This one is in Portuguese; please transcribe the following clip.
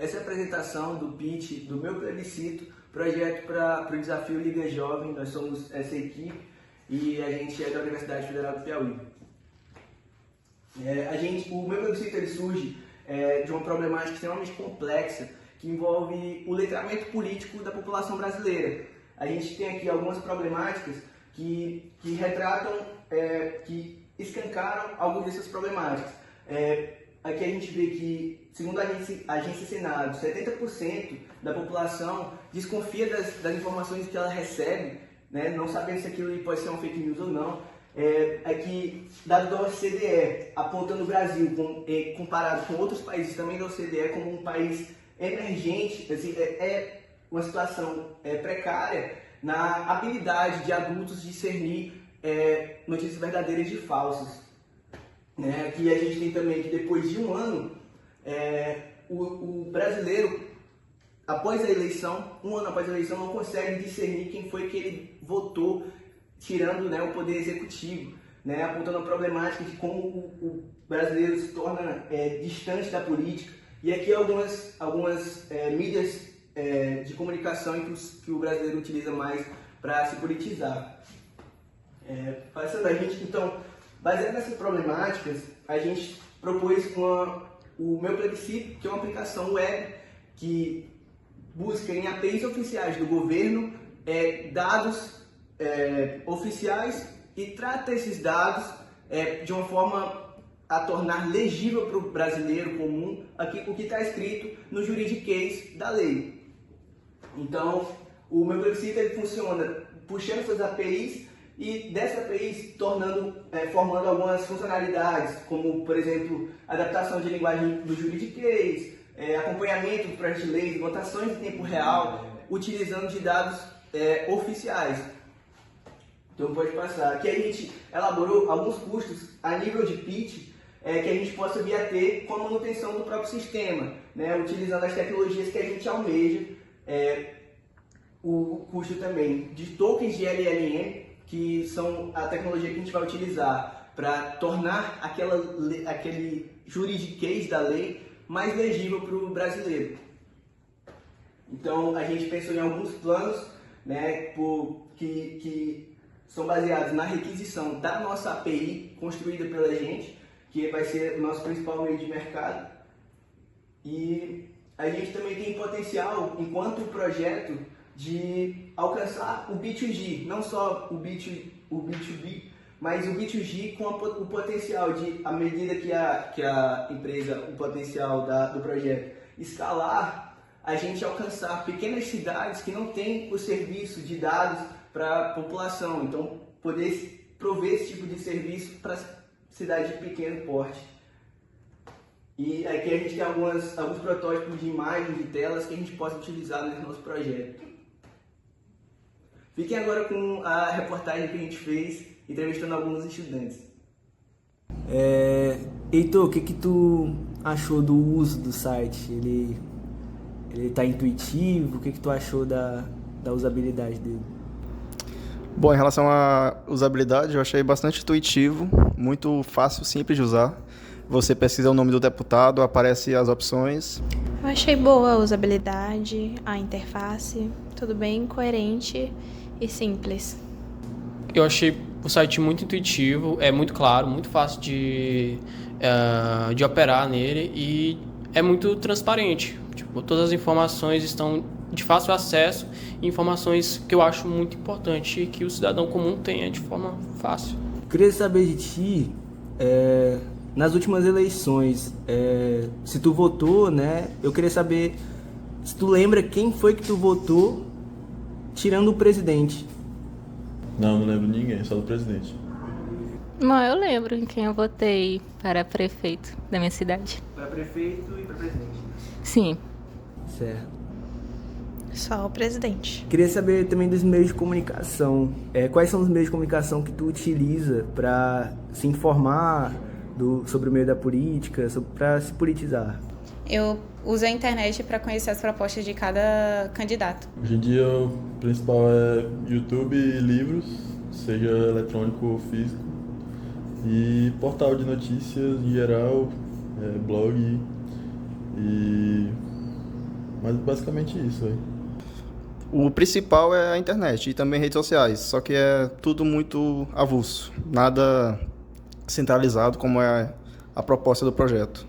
Essa é a apresentação do pitch do meu plebiscito, projeto para o desafio Liga Jovem. Nós somos essa equipe e a gente é da Universidade Federal do Piauí. O meu plebiscito ele surge de uma problemática extremamente complexa que envolve o letramento político da população brasileira. A gente tem aqui algumas problemáticas que retratam, que escancaram algumas dessas problemáticas. Aqui a gente vê que, segundo a Agência Senado, 70% da população desconfia das informações que ela recebe, né, não sabendo se aquilo pode ser uma fake news ou não. Aqui, dado da OCDE, apontando o Brasil comparado com outros países também da OCDE como um país emergente, assim, é uma situação precária na habilidade de adultos discernir notícias verdadeiras de falsas. Aqui a gente tem também que depois de um ano, o brasileiro, após a eleição, um ano após a eleição, não consegue discernir quem foi que ele votou, tirando, né, o poder executivo, né, apontando a problemática de como o brasileiro se torna distante da política. E aqui algumas mídias de comunicação que o brasileiro utiliza mais para se politizar. Então, baseado nessas problemáticas, a gente propôs o meu plebiscito, que é uma aplicação web que busca em APIs oficiais do governo dados oficiais e trata esses dados de uma forma a tornar legível para o brasileiro comum o que está escrito no juridiquês da lei. Então, o meu plebiscito ele funciona puxando essas APIs e dessas APIs formando algumas funcionalidades, como, por exemplo, adaptação de linguagem do juridiquês, acompanhamento do projeto de lei, votações em tempo real, utilizando de dados oficiais. Então pode passar. Aqui a gente elaborou alguns custos a nível de pitch que a gente possa vir a ter com a manutenção do próprio sistema, né? Utilizando as tecnologias que a gente almeja, o custo também de tokens de LLM, que são a tecnologia que a gente vai utilizar para tornar aquele juridiquês da lei mais legível para o brasileiro. Então a gente pensou em alguns planos, né, que são baseados na requisição da nossa API construída pela gente, que vai ser o nosso principal meio de mercado. E a gente também tem potencial, enquanto projeto, de alcançar o B2G, não só o B2B, mas o B2G com o potencial de, à medida que a empresa, o potencial do projeto escalar, a gente alcançar pequenas cidades que não têm o serviço de dados para a população. Então, poder prover esse tipo de serviço para cidades de pequeno porte. E aqui a gente tem alguns protótipos de imagens, de telas que a gente possa utilizar nesse nosso projeto. Fiquem agora com a reportagem que a gente fez, entrevistando alguns estudantes. Heitor, o que tu achou do uso do site? Ele tá intuitivo? O que tu achou da usabilidade dele? Bom, em relação à usabilidade, eu achei bastante intuitivo, muito fácil, simples de usar. Você pesquisa o nome do deputado, aparece as opções. Eu achei boa a usabilidade, a interface, tudo bem coerente e simples. Eu achei o site muito intuitivo, é muito claro, muito fácil de operar nele e é muito transparente. Tipo, todas as informações estão de fácil acesso, informações que eu acho muito importante que o cidadão comum tenha de forma fácil. Queria saber de ti, nas últimas eleições, se tu votou, né? Eu queria saber se tu lembra quem foi que tu votou, tirando o presidente. Não lembro ninguém, só do presidente. Não, eu lembro em quem eu votei para prefeito da minha cidade. Para prefeito e para presidente. Sim. Certo. Só o presidente. Queria saber também dos meios de comunicação. Quais são os meios de comunicação que tu utiliza para se informar sobre o meio da política, para se politizar? Eu uso a internet para conhecer as propostas de cada candidato. Hoje em dia o principal é YouTube e livros, seja eletrônico ou físico, e portal de notícias em geral, blog e Mas basicamente isso aí. O principal é a internet e também redes sociais, só que é tudo muito avulso, nada centralizado como é a proposta do projeto.